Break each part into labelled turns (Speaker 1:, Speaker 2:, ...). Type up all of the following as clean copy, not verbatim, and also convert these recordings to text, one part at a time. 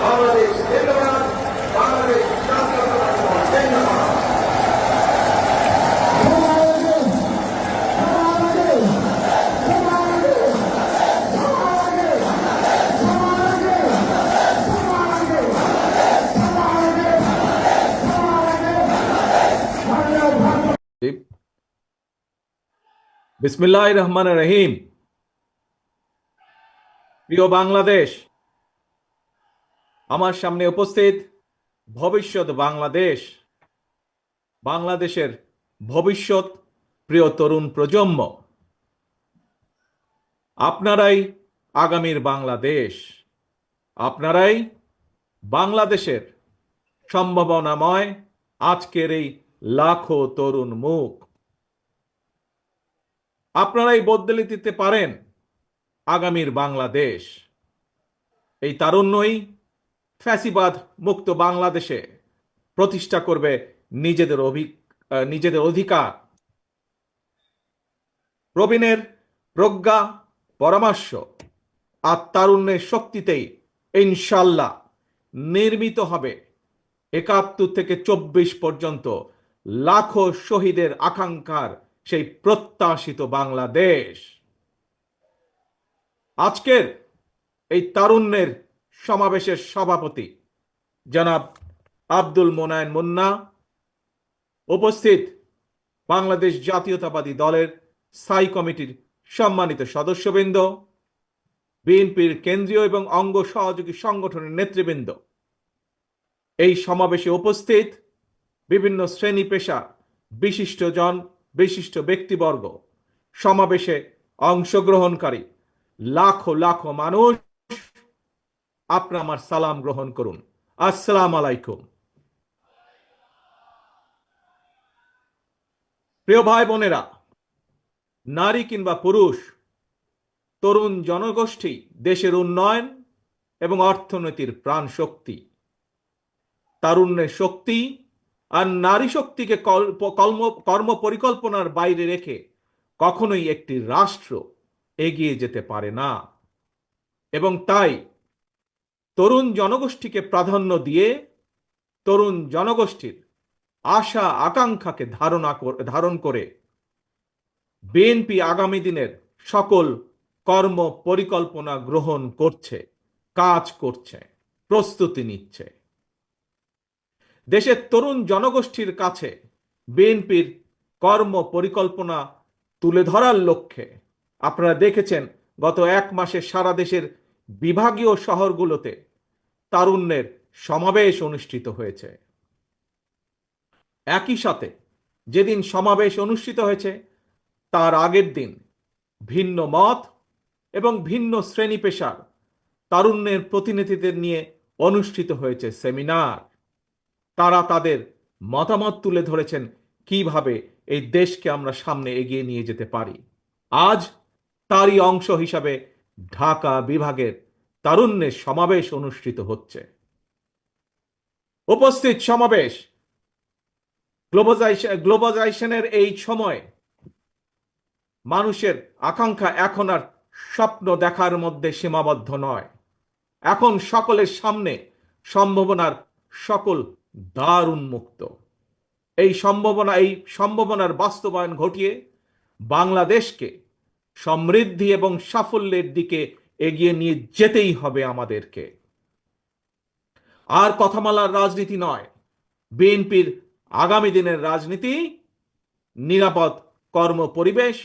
Speaker 1: বাংলাদেশ জিন্দাবাদ, বাংলাদেশ জাতীয়তাবাদী দল জিন্দাবাদ।
Speaker 2: বিসমিল্লাহির রহমানির রহিম। প্রিয় বাংলাদেশ, আমার সামনে উপস্থিত ভবিষ্যৎ বাংলাদেশ, বাংলাদেশের ভবিষ্যৎ প্রিয় তরুণ প্রজন্ম, আপনারাই আগামীর বাংলাদেশ, আপনারাই বাংলাদেশের সম্ভাবনাময় আজকের এই লাখো তরুণ মুখ। আপনারাই বদলে দিতে পারেন আগামীর বাংলাদেশ। এই তারুণ্যই ফ্যাসিবাদ মুক্ত বাংলাদেশে প্রতিষ্ঠা করবে নিজেদের অধিকার। প্রবীণের প্রজ্ঞা, পরামর্শ আর তারুণ্যের শক্তিতেই ইনশাল্লাহ নির্মিত হবে ৭১ থেকে ২৪ পর্যন্ত লাখো শহীদের আকাঙ্ক্ষার সেই প্রত্যাশিত বাংলাদেশ। আজকের এই তারুণ্যের সমাবেশের সভাপতি জনাব আব্দুল মোনায়েন মুন্না, উপস্থিত বাংলাদেশ জাতীয়তাবাদী দলের স্থায়ী কমিটির সম্মানিত সদস্যবৃন্দ, বিএনপির কেন্দ্রীয় এবং অঙ্গ সহযোগী সংগঠনের নেতৃবৃন্দ, এই সমাবেশে উপস্থিত বিভিন্ন শ্রেণী পেশা বিশিষ্টজন, বিশিষ্ট ব্যক্তিবর্গ, সমাবেশে অংশগ্রহণকারী লাখো লাখো মানুষ, আপনারা আমার সালাম গ্রহণ করুন। আসসালামু আলাইকুম। প্রিয় ভাই বোনেরা, নারী কিংবা পুরুষ, তরুণ জনগোষ্ঠী দেশের উন্নয়ন এবং অর্থনীতির প্রাণ শক্তি। তারুণ্যের শক্তি আর নারী শক্তিকে কর্ম পরিকল্পনার বাইরে রেখে কখনোই একটি রাষ্ট্র এগিয়ে যেতে পারে না। এবং তাই তরুণ জনগোষ্ঠীকে প্রাধান্য দিয়ে তরুণ জনগোষ্ঠীর আশা আকাঙ্ক্ষাকে ধারণ করে বিএনপি আগামী দিনের সকল কর্ম পরিকল্পনা গ্রহণ করছে, কাজ করছে, প্রস্তুতি নিচ্ছে। দেশের তরুণ জনগোষ্ঠীর কাছে বিএনপির কর্ম পরিকল্পনা তুলে ধরার লক্ষ্যে আপনারা দেখেছেন গত ১ মাসে সারা দেশের বিভাগীয় শহরগুলোতে তারুণ্যের সমাবেশ অনুষ্ঠিত হয়েছে। একই সাথে যেদিন সমাবেশ অনুষ্ঠিত হয়েছে তার আগের দিন ভিন্ন মত এবং ভিন্ন শ্রেণী পেশার তারুণ্যের প্রতিনিধিদের নিয়ে অনুষ্ঠিত হয়েছে সেমিনার। তারা তাদের মতামত তুলে ধরেছেন কিভাবে এই দেশকে আমরা সামনে এগিয়ে নিয়ে যেতে পারি। আজ তারই অংশ হিসাবে ঢাকা বিভাগের তারুণ্যের সমাবেশ অনুষ্ঠিত হচ্ছে। উপস্থিত সমাবেশ গ্লোবালাইজেশনের এই সময় মানুষের আকাঙ্ক্ষা এখন আর স্বপ্ন দেখার মধ্যে সীমাবদ্ধ নয়। এখন সকলের সামনে সম্ভাবনার সকল দ্বার উন্মুক্ত। এই সম্ভাবনার বাস্তবায়ন ঘটিয়ে বাংলাদেশকে সমৃদ্ধি এবং সাফল্যের দিকে এগিয়ে নিয়ে যেতেই হবে আমাদেরকে। আর কথামালার রাজনীতি নয়, বিএনপির আগামী দিনের রাজনীতি নিরাপদ কর্ম পরিবেশ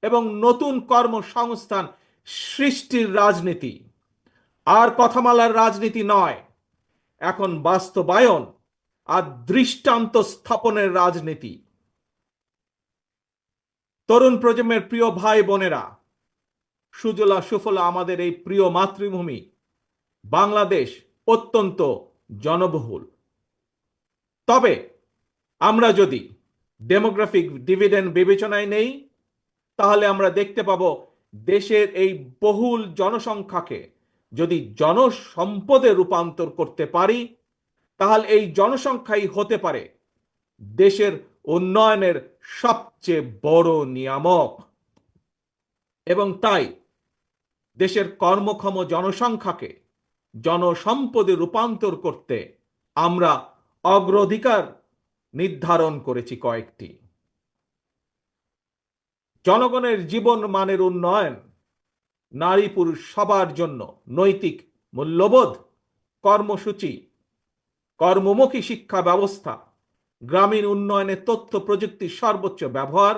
Speaker 2: এবং নতুন কর্মসংস্থান সৃষ্টির রাজনীতি। আর কথামালার রাজনীতি নয়, এখন বাস্তবায়ন আর দৃষ্টান্ত স্থাপনের রাজনীতি। তরুণ প্রজন্মের প্রিয় ভাই বোনেরা, সুজলা সুফলা আমাদের এই প্রিয় মাতৃভূমি বাংলাদেশ অত্যন্ত জনবহুল। তবে আমরা যদি ডেমোগ্রাফিক ডিভিডেন্ড বিবেচনায় নেই, তাহলে আমরা দেখতে পাব দেশের এই বহুল জনসংখ্যাকে যদি জনসম্পদে রূপান্তর করতে পারি, তাহলে এই জনসংখ্যাই হতে পারে দেশের উন্নয়নের সবচেয়ে বড় নিয়ামক। এবং তাই দেশের কর্মক্ষম জনসংখ্যাকে জনসম্পদে রূপান্তর করতে আমরা অগ্রাধিকার নির্ধারণ করেছি কয়েকটি। জনগণের জীবন মানের উন্নয়ন, নারী পুরুষ সবার জন্য নৈতিক মূল্যবোধ কর্মসূচি, কর্মমুখী শিক্ষা ব্যবস্থা, গ্রামীণ উন্নয়নে তথ্য প্রযুক্তির সর্বোচ্চ ব্যবহার,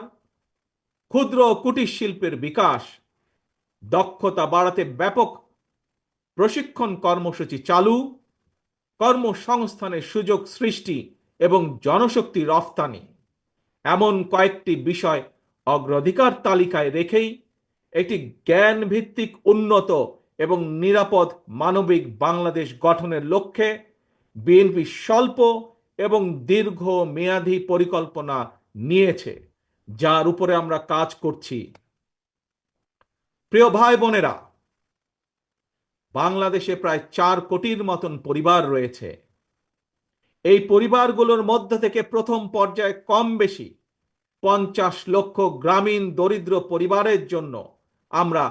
Speaker 2: ক্ষুদ্র ও কুটির শিল্পের বিকাশ, দক্ষতা বাড়াতে ব্যাপক প্রশিক্ষণ কর্মসূচি চালু, কর্মসংস্থানের সুযোগ সৃষ্টি এবং জনশক্তি রফতানি, এমন কয়েকটি বিষয় অগ্রাধিকার তালিকায় রেখেই একটি জ্ঞান ভিত্তিক উন্নত এবং নিরাপদ মানবিক বাংলাদেশ গঠনের লক্ষ্যে বিএনপি স্বল্প এবং দীর্ঘ মেয়াদী পরিকল্পনা নিয়েছে, যার উপরে আমরা কাজ করছি। প্রিয় ভাই বোনেরা, বাংলাদেশে প্রায় 4 কোটির মতন পরিবার রয়েছে। এই পরিবারগুলোর মধ্য থেকে প্রথম পর্যায়ে কম বেশি 50 লক্ষ গ্রামীণ দরিদ্র পরিবারের জন্য আমরা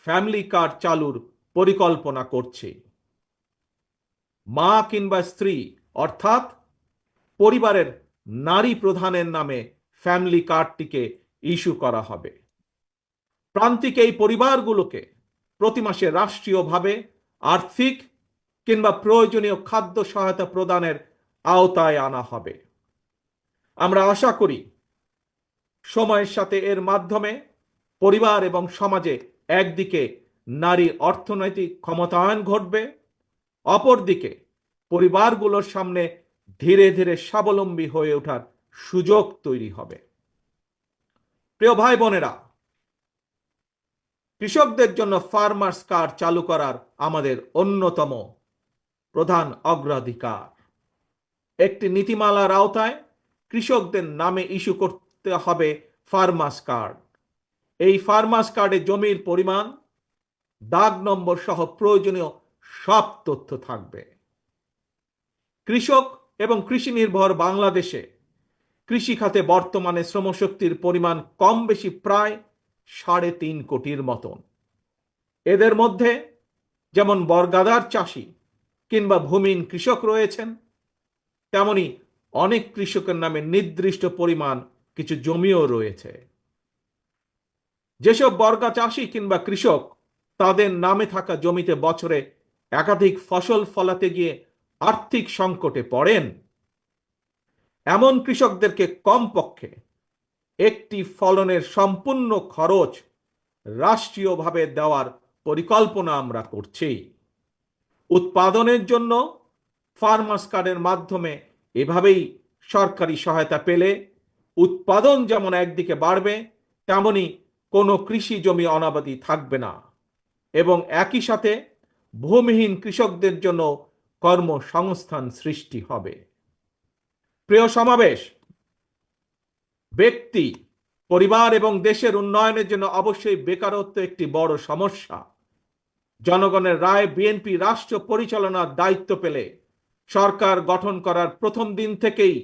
Speaker 2: ফ্যামিলি কার্ড চালুর পরিকল্পনা করছি। মা কিংবা স্ত্রী অর্থাৎ পরিবারের নারী প্রধানের নামে ফ্যামিলি কার্ডটিকে ইস্যু করা হবে। প্রান্তিক এই পরিবারগুলোকে প্রতি মাসে রাষ্ট্রীয়ভাবে আর্থিক কিংবা প্রয়োজনীয় খাদ্য সহায়তা প্রদানের আওতায় আনা হবে। আমরা আশা করি সময়ের সাথে এর মাধ্যমে পরিবার এবং সমাজে একদিকে নারীর অর্থনৈতিক ক্ষমতায়ন ঘটবে, অপরদিকে পরিবারগুলোর সামনে ধীরে ধীরে স্বাবলম্বী হয়ে ওঠার সুযোগ তৈরি হবে। প্রিয় ভাই বোনেরা, কৃষকদের জন্য ফার্মার্স কার্ড চালু করার আমাদের অন্যতম প্রধান অগ্রাধিকার। একটি নীতিমালার আওতায় কৃষকদের নামে ইস্যু করতে হবে ফার্মার্স কার্ড। এই ফার্মার্স কার্ডে জমির পরিমাণ, দাগ নম্বর সহ প্রয়োজনীয় সব তথ্য থাকবে। কৃষক এবং কৃষি নির্ভর বাংলাদেশে কৃষি খাতে বর্তমানে শ্রমশক্তির পরিমাণ কম বেশি প্রায় 3.5 কোটির মতন। এদের মধ্যে যেমন বর্গাদার চাষি কিংবা ভূমিহীন কৃষক রয়েছেন, তেমনি অনেক কৃষকের নামে নির্দিষ্ট পরিমাণ কিছু জমিও রয়েছে। যেসব বর্গা চাষি কিংবা কৃষক তাদের নামে থাকা জমিতে বছরে একাধিক ফসল ফলাতে গিয়ে আর্থিক সংকটে পড়েন, এমন কৃষকদেরকে কমপক্ষে একটি ফলনের সম্পূর্ণ খরচ রাষ্ট্রীয়ভাবে দেওয়ার পরিকল্পনা আমরা করছি। উৎপাদনের জন্য ফার্মার্স কার্ডের মাধ্যমে এভাবেই সরকারি সহায়তা পেলে উৎপাদন যেমন একদিকে বাড়বে, তেমনি কোনো কৃষি জমি অনাবাদি থাকবে না এবং একই সাথে ভূমিহীন কৃষকদের জন্য কর্মসংস্থান সৃষ্টি হবে। প্রিয় সমাবেশ, ব্যক্তি, পরিবার এবং দেশের উন্নয়নের জন্য অবশ্যই বেকারত্ব একটি বড় সমস্যা। জনগণের রায় বিএনপি রাষ্ট্র পরিচালনার দায়িত্ব পেলে সরকার গঠন করার প্রথম দিন থেকেই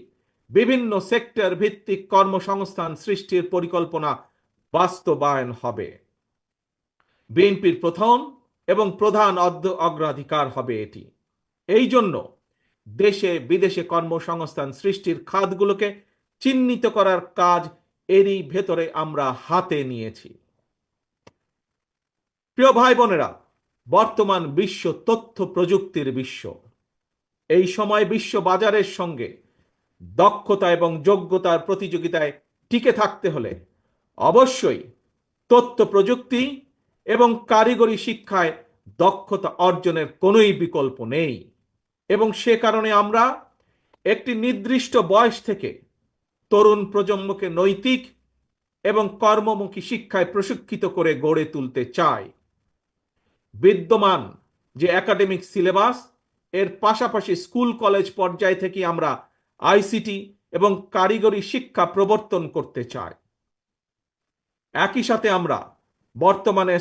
Speaker 2: বিভিন্ন সেক্টর ভিত্তিক কর্মসংস্থান সৃষ্টির পরিকল্পনা বাস্তবায়ন হবে। বিএনপির প্রথম এবং প্রধান অগ্রাধিকার হবে এটি। এই জন্য দেশে বিদেশে কর্মসংস্থান সৃষ্টির খাতগুলোকে চিহ্নিত করার কাজ এরই ভেতরে আমরা হাতে নিয়েছি। প্রিয় ভাই বোনেরা, বর্তমান বিশ্ব তথ্য প্রযুক্তির বিশ্ব। এই সময় বিশ্ব বাজারের সঙ্গে দক্ষতা এবং যোগ্যতার প্রতিযোগিতায় টিকে থাকতে হলে অবশ্যই তথ্য প্রযুক্তি এবং কারিগরি শিক্ষায় দক্ষতা অর্জনের কোনোই বিকল্প নেই এবং সে কারণে আমরা একটি নির্দিষ্ট বয়স থেকে তরুণ প্রজন্মকে নৈতিক এবং কর্মমুখী শিক্ষায় প্রশিক্ষিত করে গড়ে তুলতে চাই। বিদ্যমান যে একাডেমিক সিলেবাস, এর পাশাপাশি স্কুল কলেজ পর্যায় থেকে আমরা আইসিটি এবং কারিগরি শিক্ষা প্রবর্তন করতে চাই। একই সাথে আমরা বর্তমানে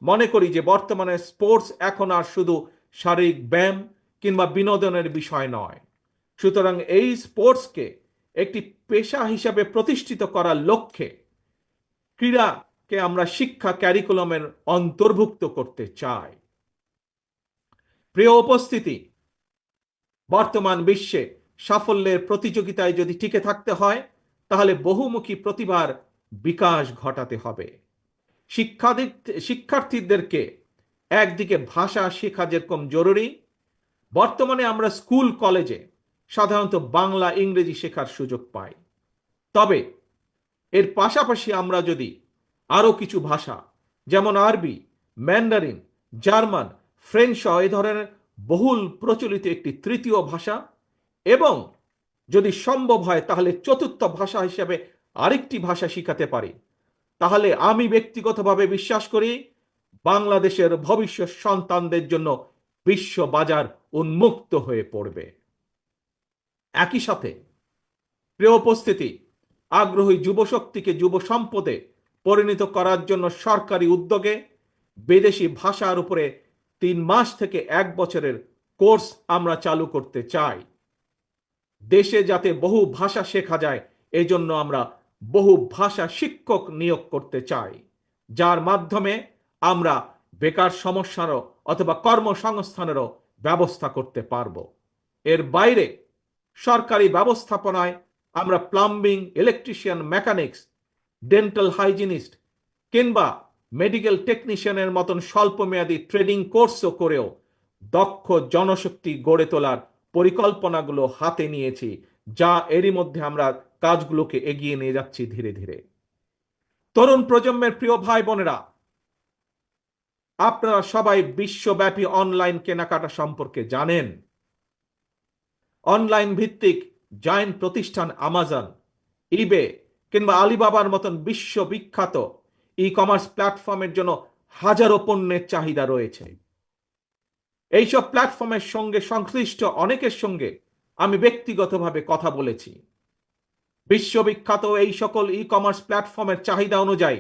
Speaker 2: মনে করি যে বর্তমানে স্পোর্টস এখন আর শুধু শারীরিক ব্যায়াম কিংবা বিনোদনের বিষয় নয়। সুতরাং এই স্পোর্টসকে একটি পেশা হিসাবে প্রতিষ্ঠিত করার লক্ষ্যে ক্রীড়াকে আমরা শিক্ষা ক্যারিকুলামের অন্তর্ভুক্ত করতে চাই। প্রিয় উপস্থিতি, বর্তমান বিশ্বে সাফল্যের প্রতিযোগিতায় যদি টিকে থাকতে হয় তাহলে বহুমুখী প্রতিভার বিকাশ ঘটাতে হবে। শিক্ষার্থীদেরকে একদিকে ভাষা শেখা যেরকম জরুরি, বর্তমানে আমরা স্কুল কলেজে সাধারণত বাংলা ইংরেজি শেখার সুযোগ পাই। তবে এর পাশাপাশি আমরা যদি আরও কিছু ভাষা যেমন আরবি, ম্যান্ডারিন, জার্মান, ফ্রেঞ্চ সহ এই ধরনের বহুল প্রচলিত একটি তৃতীয় ভাষা এবং যদি সম্ভব হয় তাহলে চতুর্থ ভাষা হিসেবে আরেকটি ভাষা শিখাতে পারি, তাহলে আমি ব্যক্তিগতভাবে বিশ্বাস করি বাংলাদেশের ভবিষ্যৎ সন্তানদের জন্য বিশ্ব বাজার উন্মুক্ত হয়ে পড়বে। একই সাথে প্রিয় উপস্থিতি, আগ্রহী যুবশক্তিকে যুব সম্পদে পরিণত করার জন্য সরকারি উদ্যোগে বিদেশি ভাষার উপরে 3 মাস থেকে 1 বছরের কোর্স আমরা চালু করতে চাই। দেশে যাতে বহু ভাষা শেখা যায় এজন্য আমরা বহু ভাষা শিক্ষক নিয়োগ করতে চাই, যার মাধ্যমে আমরা বেকার সমস্যারও অথবা কর্মসংস্থানেরও ব্যবস্থা করতে পারব। এর বাইরে সরকারি ব্যবস্থাপনায় আমরা plumbing, electrician, mechanics, dental hygienist কিংবা মেডিকেল টেকনিশিয়ানের মতন স্বল্পমেয়াদী ট্রেনিং কোর্সও করেও দক্ষ জনশক্তি গড়ে তোলার পরিকল্পনাগুলো হাতে নিয়েছি, যা এরই মধ্যে আমরা কাজগুলোকে এগিয়ে নিয়ে যাচ্ছি ধীরে ধীরে। তরুণ প্রজন্মের প্রিয় ভাই বোনেরা, আপনারা সবাই বিশ্বব্যাপী অনলাইন কেনাকাটা সম্পর্কে জানেন। অনলাইন ভিত্তিক জায়ান্ট প্রতিষ্ঠান আমাজন, ইবে কিংবা আলিবাবার মতন বিশ্ববিখ্যাত ই কমার্স প্ল্যাটফর্মের জন্য হাজারো পণ্যের চাহিদা রয়েছে। এইসব প্ল্যাটফর্মের সঙ্গে সংশ্লিষ্ট অনেকের সঙ্গে আমি ব্যক্তিগতভাবে কথা বলেছি। বিশ্ববিখ্যাত এই সকল ই কমার্স প্ল্যাটফর্মের চাহিদা অনুযায়ী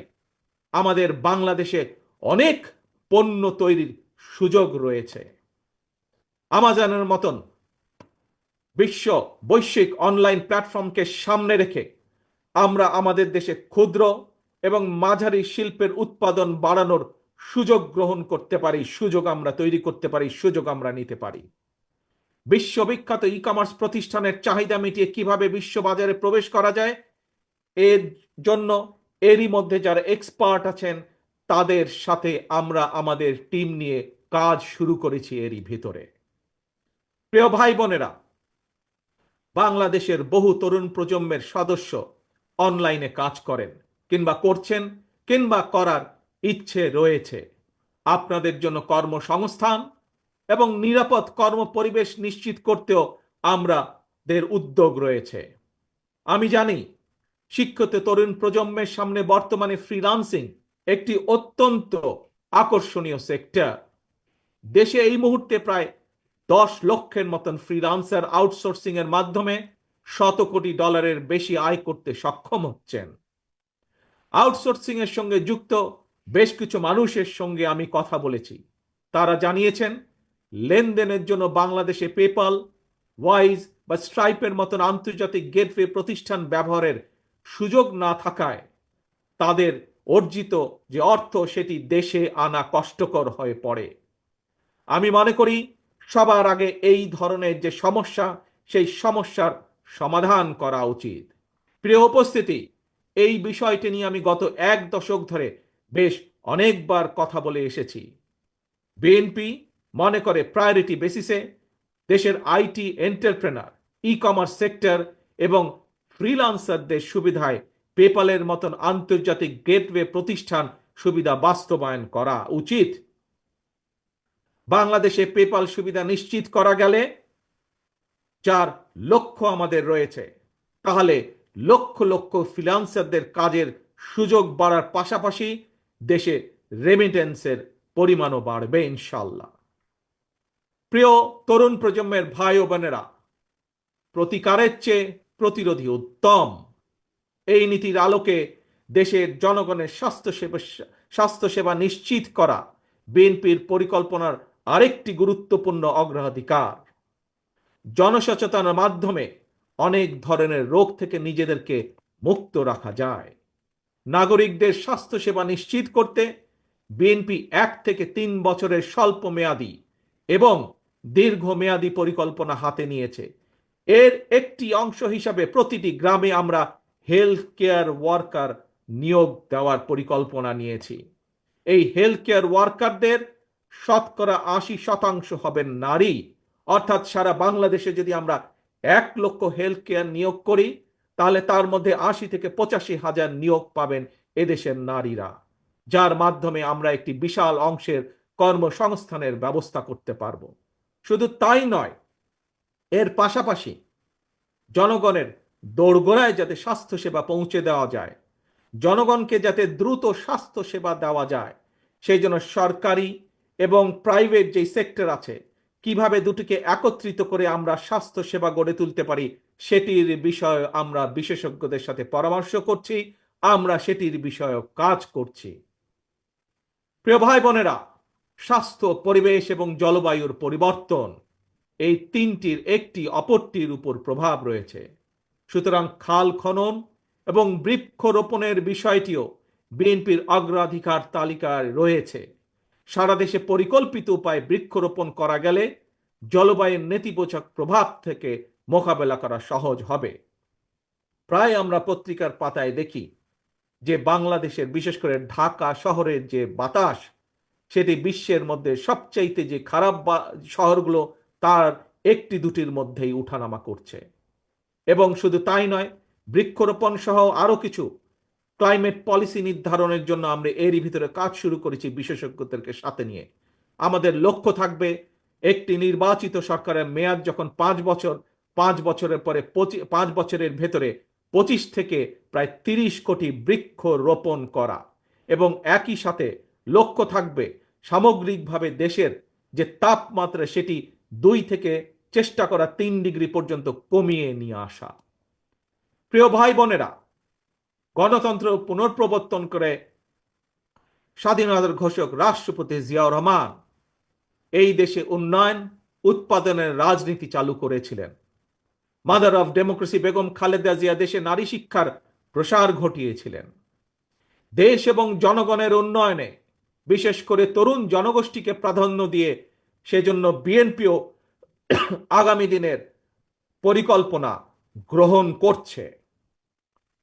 Speaker 2: আমাদের বাংলাদেশে অনেক পণ্য তৈরির সুযোগ রয়েছে। আমাজনের মতন বৈশ্বিক অনলাইন প্ল্যাটফর্মকে সামনে রেখে আমরা আমাদের দেশে ক্ষুদ্র এবং মাঝারি শিল্পের উৎপাদন বাড়ানোর সুযোগ গ্রহণ করতে পারি, সুযোগ আমরা তৈরি করতে পারি, সুযোগ আমরা নিতে পারি। বিশ্ববিখ্যাত ই কমার্স প্রতিষ্ঠানের চাহিদা মিটিয়ে কিভাবে বিশ্ববাজারে প্রবেশ করা যায় এর জন্য এরই মধ্যে যারা এক্সপার্ট আছেন তাদের সাথে আমরা আমাদের টিম নিয়ে কাজ শুরু করেছি এরই ভিতরে। প্রিয় ভাই বোনেরা, বাংলাদেশের বহু তরুণ প্রজন্মের সদস্য অনলাইনে কাজ করেন কিংবা করছেন কিংবা করার ইচ্ছে রয়েছে। আপনাদের জন্য কর্মসংস্থান এবং নিরাপদ কর্মপরিবেশ নিশ্চিত করতেও আমাদের উদ্যোগ রয়েছে। আমি জানি শিক্ষিত তরুণ প্রজন্মের সামনে বর্তমানে ফ্রিল্যান্সিং একটি অত্যন্ত আকর্ষণীয় সেক্টর। দেশে এই মুহূর্তে প্রায় 10 লক্ষের মতন ফ্রিল্যান্সার আউটসোর্সিং এর মাধ্যমে $100 কোটি বেশি আয় করতে সক্ষম হচ্ছেন। আউটসোর্সিং এর সঙ্গে যুক্ত বেশ কিছু মানুষের সঙ্গে আমি কথা বলেছি। তারা জানিয়েছেন লেনদেনের জন্য বাংলাদেশে পেপাল, ওয়াইজ বা স্ট্রাইপের মতন আন্তর্জাতিক গেটওয়ে প্রতিষ্ঠান ব্যবহারের সুযোগ না থাকায় তাদের অর্জিত যে অর্থ সেটি দেশে আনা কষ্টকর হয়ে পড়ে। আমি মনে করি সবার আগে এই ধরনের যে সমস্যা সেই সমস্যার সমাধান করা উচিত। প্রিয় উপস্থিতি, এই বিষয়টি নিয়ে আমি গত 1 দশক ধরে বেশ অনেকবার কথা বলে এসেছি। বিএনপি মনে করে প্রায়োরিটি বেসিসে দেশের IT entrepreneur, e commerce sector এবং ফ্রিল্যান্সারদের সুবিধায় পেপালের মতন আন্তর্জাতিক গেটওয়ে প্রতিষ্ঠান সুবিধা বাস্তবায়ন করা উচিত। বাংলাদেশে পেপাল সুবিধা নিশ্চিত করা গেলে, যার লক্ষ্য আমাদের রয়েছে, তাহলে লক্ষ লক্ষ ফ্রিল্যান্সারদের কাজের সুযোগ বাড়ার পাশাপাশি দেশে রেমিটেন্সের পরিমাণও বাড়বে ইনশাল্লাহ। প্রিয় তরুণ প্রজন্মের ভাই ও বোনেরা, প্রতিকারের চেয়ে প্রতিরোধী উত্তম। এই নীতির আলোকে দেশের জনগণের স্বাস্থ্যসেবা নিশ্চিত করা বিএনপির পরিকল্পনার আরেকটি গুরুত্বপূর্ণ অগ্রাধিকার। জনসচেতনার মাধ্যমে অনেক ধরনের রোগ থেকে নিজেদেরকে মুক্ত রাখা যায়। নাগরিকদের স্বাস্থ্যসেবা নিশ্চিত করতে বিএনপি 1 থেকে 3 বছরের স্বল্প মেয়াদী এবং দীর্ঘমেয়াদী পরিকল্পনা হাতে নিয়েছে। এর একটি অংশ হিসাবে প্রতিটি গ্রামে আমরা হেলথ কেয়ার ওয়ার্কার নিয়োগ দেওয়ার পরিকল্পনা নিয়েছি। এই হেলথ কেয়ার ওয়ার্কারদের 80% হবেন নারী। অর্থাৎ সারা বাংলাদেশে যদি আমরা 1 লক্ষ হেলথ কেয়ার নিয়োগ করি, তাহলে তার মধ্যে 80 থেকে 85 হাজার নিয়োগ পাবেন এদেশের নারীরা, যার মাধ্যমে আমরা একটি বিশাল অংশের কর্মসংস্থানের ব্যবস্থা করতে পারব। শুধু তাই নয়, এর পাশাপাশি জনগণের দোরগোড়ায় যাতে স্বাস্থ্যসেবা পৌঁছে দেওয়া যায়, জনগণকে যাতে দ্রুত স্বাস্থ্যসেবা দেওয়া যায়, সেই জন্য সরকারি এবং প্রাইভেট যেই সেক্টর আছে, কিভাবে দুটিকে একত্রিত করে আমরা স্বাস্থ্যসেবা গড়ে তুলতে পারি, সেটির বিষয়ে আমরা বিশেষজ্ঞদের সাথে পরামর্শ করছি, আমরা সেটির বিষয়ে কাজ করছি। প্রিয় ভাই বোনেরা, স্বাস্থ্য, পরিবেশ এবং জলবায়ুর পরিবর্তন, এই তিনটির একটি অপরটির উপর প্রভাব রয়েছে। সুতরাং খাল খনন এবং বৃক্ষরোপণের বিষয়টিও বিএনপির অগ্রাধিকার তালিকায় রয়েছে। সারা দেশে পরিকল্পিত উপায়ে বৃক্ষরোপণ করা গেলে জলবায়ুর নেতিবাচক প্রভাব থেকে মোকাবেলা করা সহজ হবে। প্রায় আমরা পত্রিকার পাতায় দেখি যে বাংলাদেশের, বিশেষ করে ঢাকা শহরের যে বাতাস, সেটি বিশ্বের মধ্যে সবচাইতে যে খারাপ শহরগুলো তার একটি দুটির মধ্যেই উঠানামা করছে। এবং শুধু তাই নয়, বৃক্ষরোপণ সহ আরো কিছু ক্লাইমেট পলিসি নির্ধারণের জন্য আমরা এরই ভিতরে কাজ শুরু করেছি বিশেষজ্ঞদেরকে সাথে নিয়ে। আমাদের লক্ষ্য থাকবে একটি নির্বাচিত সরকারের মেয়াদ যখন 5 বছর, 5 বছরের পরে 5 বছরের ভেতরে 25 থেকে প্রায় 30 কোটি বৃক্ষ রোপণ করা, এবং একই সাথে লক্ষ্য থাকবে সামগ্রিকভাবে দেশের যে তাপমাত্রা সেটি 2 থেকে চেষ্টা করা 3 ডিগ্রি পর্যন্ত কমিয়ে নিয়ে আসা। প্রিয় ভাই বোনেরা, গণতন্ত্র পুনঃপ্রবর্তন করে স্বাধীনতার ঘোষক রাষ্ট্রপতি জিয়াউর রহমান এই দেশে উন্নয়ন উৎপাদনের রাজনীতি চালু করেছিলেন। Mother of democracy Begum Khaleda Zia দেশে নারী শিক্ষার প্রসার ঘটিয়েছিলেন। দেশ এবং জনগণের উন্নয়নে বিশেষ করে তরুণ জনগোষ্ঠীকে প্রাধান্য দিয়ে সেজন্য বিএনপিও আগামী দিনের পরিকল্পনা গ্রহণ করছে।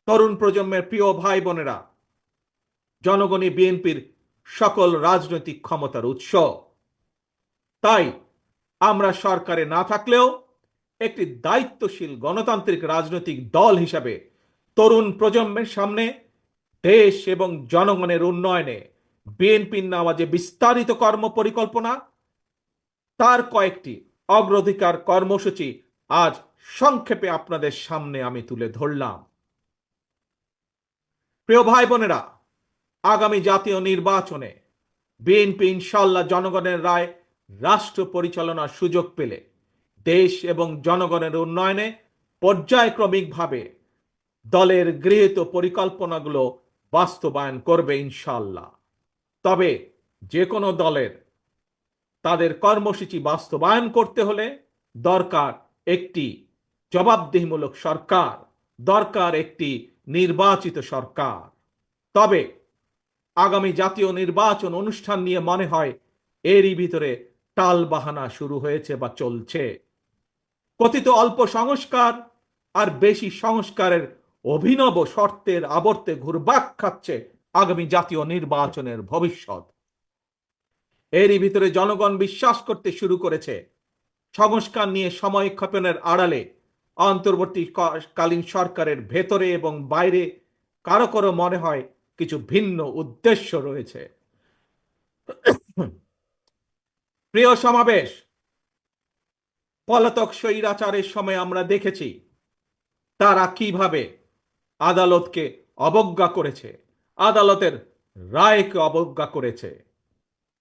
Speaker 2: তরুণ প্রজন্মের প্রিয় ভাই বোনেরা, জনগণই বিএনপির সকল রাজনৈতিক ক্ষমতার উৎস। তাই আমরা সরকারে না থাকলেও একটি দায়িত্বশীল গণতান্ত্রিক রাজনৈতিক দল হিসাবে তরুণ প্রজন্মের সামনে দেশ এবং জনগণের উন্নয়নে বিএনপির নেওয়া যে বিস্তারিত কর্ম পরিকল্পনা, তার কয়েকটি অগ্রাধিকার কর্মসূচি আজ সংক্ষেপে আপনাদের সামনে আমি তুলে ধরলাম। প্রিয় ভাই বোনেরা, আগামী জাতীয় নির্বাচনে বিএনপি ইনশাল্লাহ জনগণের রায় রাষ্ট্র পরিচালনার সুযোগ পেলে দেশ এবং জনগণের উন্নয়নে পর্যায়ক্রমিকভাবে দলের গৃহীত পরিকল্পনাগুলো বাস্তবায়ন করবে ইনশাল্লাহ। তবে যে কোনো দলের তাদের কর্মসূচি বাস্তবায়ন করতে হলে দরকার একটি জবাবদিহিমূলক সরকার, দরকার একটি নির্বাচিত সরকার। তবে আগামী জাতীয় নির্বাচন অনুষ্ঠান নিয়ে মনে হয় এরই ভিতরে টালবাহানা শুরু হয়েছে বা চলছে। কথিত অল্প সংস্কার আর বেশি সংস্কারের অভিনব শর্তের আবর্তে ঘুরপাক খাচ্ছে আগামী জাতীয় নির্বাচনের ভবিষ্যৎ। এরই ভিতরে জনগণ বিশ্বাস করতে শুরু করেছে সংস্কার নিয়ে সময় ক্ষেপণের আড়ালে অন্তর্বর্তীকালীন সরকারের ভেতরে এবং বাইরে কারো কারো মনে হয় কিছু ভিন্ন উদ্দেশ্য রয়েছে। প্রিয় সমাবেশ, পলাতক স্বৈরাচারের সময় আমরা দেখেছি তারা কিভাবে আদালতকে অবজ্ঞা করেছে, আদালতের রায়কে অবজ্ঞা করেছে।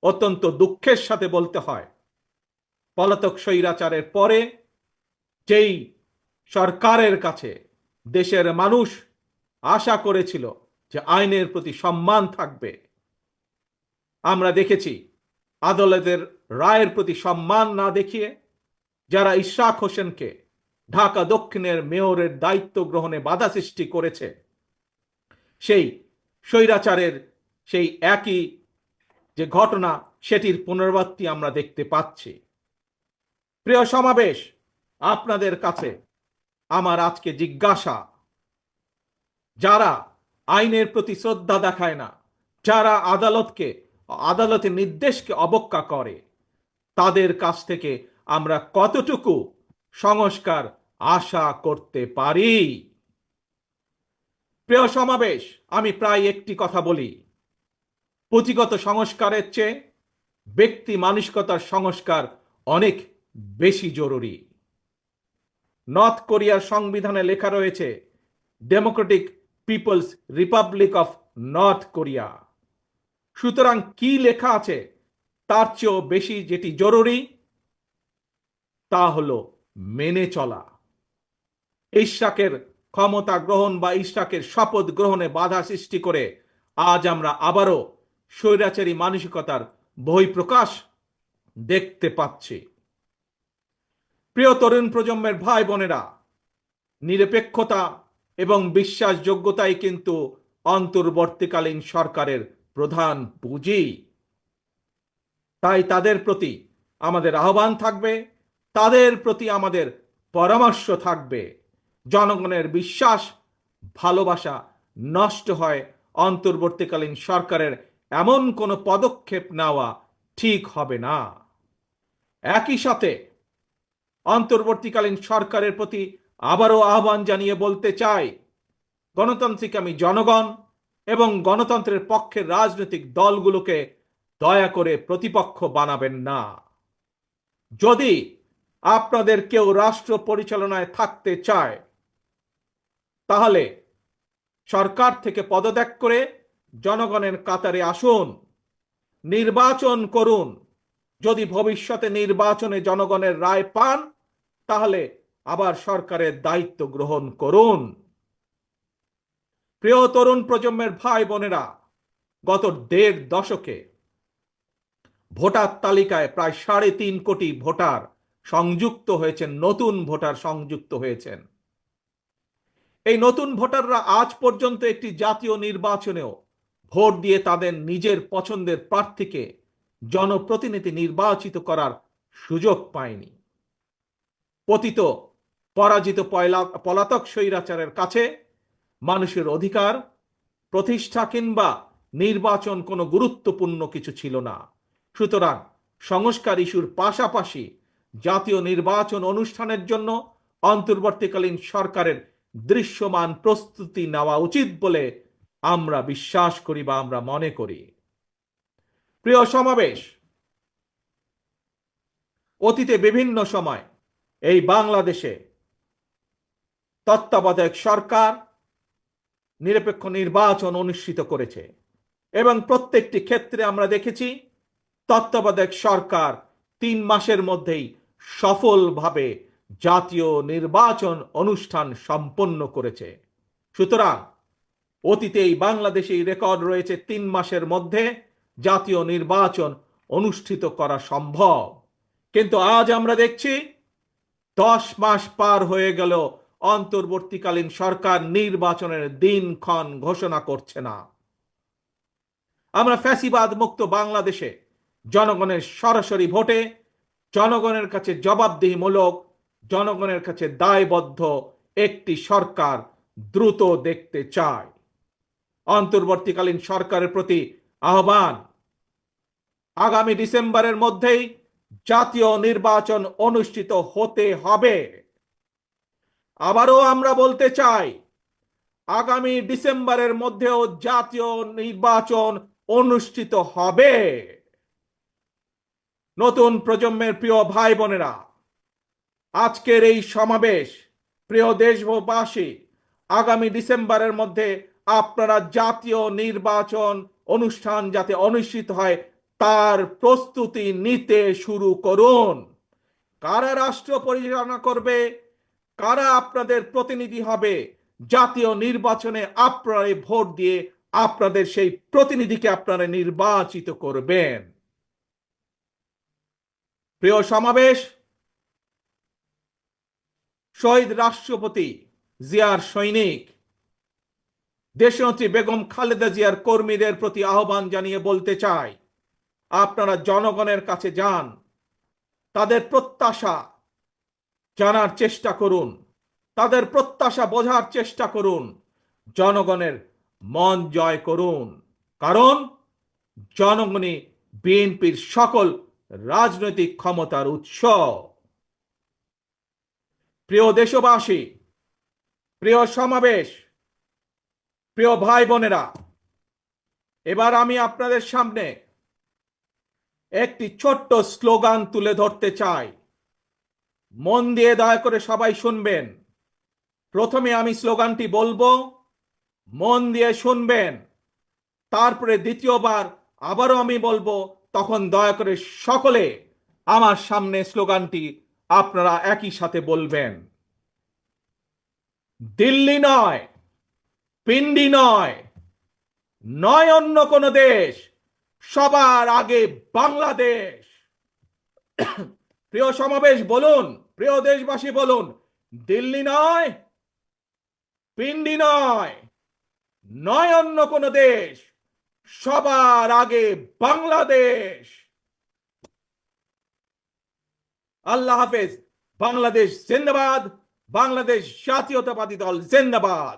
Speaker 2: অত্যন্ত দুঃখের সাথে বলতে হয়, পলাতক স্বৈরাচারের পরে যেই সরকারের কাছে দেশের মানুষ আশা করেছিল যে আইনের প্রতি সম্মান থাকবে, আমরা দেখেছি আদালতের রায়ের প্রতি সম্মান না দেখিয়ে যারা ইশরাক হোসেনকে ঢাকা দক্ষিণের মেয়রের দায়িত্ব গ্রহণে বাধা সৃষ্টি করেছে, সেই স্বৈরাচারের সেই একই যে ঘটনা সেটির পুনরাবৃত্তি আমরা দেখতে পাচ্ছি। প্রিয় সমাবেশ, আপনাদের কাছে আমার আজকে জিজ্ঞাসা, যারা আইনের প্রতি শ্রদ্ধা দেখায় না, যারা আদালতের নির্দেশকে অবজ্ঞা করে, তাদের কাছ থেকে আমরা কতটুকু সংস্কার আশা করতে পারি? প্রিয় সমাবেশ, আমি প্রায় একটি কথা বলি, পুঁথিগত সংস্কারের চেয়ে ব্যক্তি মানসিকতার সংস্কার অনেক বেশি জরুরি। নর্থ কোরিয়ার সংবিধানে লেখা রয়েছে democratic people's republic of north Korea. সুতরাং কি লেখা আছে তার চেয়েও বেশি যেটি জরুরি তা হলো মেনে চলা। ইশরাকের ক্ষমতা গ্রহণ বা ইশরাকের শপথ গ্রহণে বাধা সৃষ্টি করে আজ আমরা আবারও স্বৈরাচারী মানসিকতার বহিঃপ্রকাশ দেখতে পাচ্ছি। প্রিয় তরুণ প্রজন্মের ভাই বোনেরা, নিরপেক্ষতা এবং বিশ্বাসযোগ্যতাই কিন্তু অন্তর্বর্তীকালীন সরকারের প্রধান পুঁজি। তাই তাদের প্রতি আমাদের আহ্বান থাকবে, তাদের প্রতি আমাদের পরামর্শ থাকবে। জনগণের বিশ্বাস, ভালোবাসা নষ্ট হয় অন্তর্বর্তীকালীন সরকারের এমন কোনো পদক্ষেপ নেওয়া ঠিক হবে না। একই সাথে অন্তর্বর্তীকালীন সরকারের প্রতি আবারও আহ্বান জানিয়ে বলতে চাই, গণতান্ত্রিক আমি জনগণ এবং গণতন্ত্রের পক্ষের রাজনৈতিক দলগুলোকে দয়া করে প্রতিপক্ষ বানাবেন না। যদি আপনাদের কেউ রাষ্ট্র পরিচালনায় থাকতে চায়, তাহলে সরকার থেকে পদত্যাগ করে জনগণের কাতারে আসুন, নির্বাচন করুন। যদি ভবিষ্যতে নির্বাচনে জনগণের রায় পান, তাহলে আবার সরকারের দায়িত্ব গ্রহণ করুন। প্রিয় তরুণ প্রজন্মের ভাই বোনেরা, গত 1.5 দশকে ভোটার তালিকায় প্রায় 3.5 কোটি ভোটার সংযুক্ত হয়েছেন, নতুন ভোটার সংযুক্ত হয়েছেন। এই নতুন ভোটাররা আজ পর্যন্ত একটি জাতীয় নির্বাচনেও ভোট দিয়ে তাদের নিজের পছন্দের প্রার্থীকে জনপ্রতিনিধি নির্বাচিত করার সুযোগ পায়নি। পতিত পরাজিত পলাতক স্বৈরাচারের কাছে মানুষের অধিকার প্রতিষ্ঠা কিংবা নির্বাচন কোনো গুরুত্বপূর্ণ কিছু ছিল না। সুতরাং সংস্কার ইস্যুর পাশাপাশি জাতীয় নির্বাচন অনুষ্ঠানের জন্য অন্তর্বর্তীকালীন সরকারের দৃশ্যমান প্রস্তুতি নেওয়া উচিত বলে আমরা বিশ্বাস করি বা আমরা মনে করি। প্রিয় সমাবেশ, অতীতে বিভিন্ন সময় এই বাংলাদেশে তত্ত্বাবধায়ক সরকার নিরপেক্ষ নির্বাচন অনুষ্ঠিত করেছে এবং প্রত্যেকটি ক্ষেত্রে আমরা দেখেছি তত্ত্বাবধায়ক সরকার 3 মাসের মধ্যেই সফলভাবে জাতীয় নির্বাচন অনুষ্ঠান সম্পন্ন করেছে। সুতরাং অতীতে এই বাংলাদেশে রেকর্ড রয়েছে 3 মাসের মধ্যে জাতীয় নির্বাচন অনুষ্ঠিত করা সম্ভব। কিন্তু আজ আমরা দেখছি 10 মাস পার হয়ে গেল, অন্তর্বর্তীকালীন সরকার নির্বাচনের দিনক্ষণ ঘোষণা করছে না। আমরা ফ্যাসিবাদ মুক্ত বাংলাদেশে জনগণের সরাসরি ভোটে, জনগণের কাছে জবাবদিহিমূলক, জনগণের কাছে দায়বদ্ধ একটি সরকার দ্রুত দেখতে চায়। অন্তর্বর্তীকালীন সরকারের প্রতি আহ্বান, আগামী ডিসেম্বরের মধ্যেই জাতীয় নির্বাচন অনুষ্ঠিত হতে হবে। আবারও আমরা বলতে চাই, আগামী ডিসেম্বরের মধ্যেও জাতীয় নির্বাচন অনুষ্ঠিত হবে। নতুন প্রজন্মের প্রিয় ভাই বোনেরা, আজকের এই সমাবেশ, প্রিয় দেশবাসী, আগামী ডিসেম্বরের মধ্যে আপনারা জাতীয় নির্বাচন অনুষ্ঠান যাতে অনুষ্ঠিত হয় তার প্রস্তুতি নিতে শুরু করুন। কারা রাষ্ট্র পরিচালনা করবে, কারা আপনাদের প্রতিনিধি হবে, জাতীয় নির্বাচনে আপনারা ভোট দিয়ে আপনাদের সেই প্রতিনিধিকে আপনারা নির্বাচিত করবেন। প্রিয় সমাবেশ, শহীদ রাষ্ট্রপতি জিয়ার সৈনিক দেশনেত্রী বেগম খালেদা জিয়ার কর্মীদের প্রতি আহ্বান জানিয়ে বলতে চাই, আপনারা জনগণের কাছে যান। তাদের প্রত্যাশা, জানার চেষ্টা করুন, তাদের প্রত্যাশা বোঝার চেষ্টা করুন, জনগণের মন জয় করুন। কারণ জনগণই বিএনপির সকল রাজনৈতিক ক্ষমতার উৎস। প্রিয় দেশবাসী, প্রিয় সমাবেশ, প্রিয় ভাই বোনেরা, এবার আমি আপনাদের সামনে একটি ছোট্ট স্লোগান তুলে ধরতে চাই। মন দিয়ে দয়া করে সবাই শুনবেন। প্রথমে আমি স্লোগানটি বলবো, মন দিয়ে শুনবেন। তারপরে দ্বিতীয়বার আবারও আমি বলবো, তখন দয়া করে সকলে আমার সামনে স্লোগানটি আপনারা একই সাথে বলবেন। দিল্লি নয়, পিন্ডি নয়, নয় অন্য কোনো দেশ, সবার আগে বাংলাদেশ। প্রিয় সমাবেশ বলুন, প্রিয় দেশবাসী বলুন, দিল্লি নয়, পিন্ডি নয়, নয় অন্য কোনো দেশ, সবার আগে বাংলাদেশ। আল্লাহ হাফেজ। বাংলাদেশ জিন্দাবাদ। বাংলাদেশ জাতীয়তাবাদী দল জিন্দাবাদ।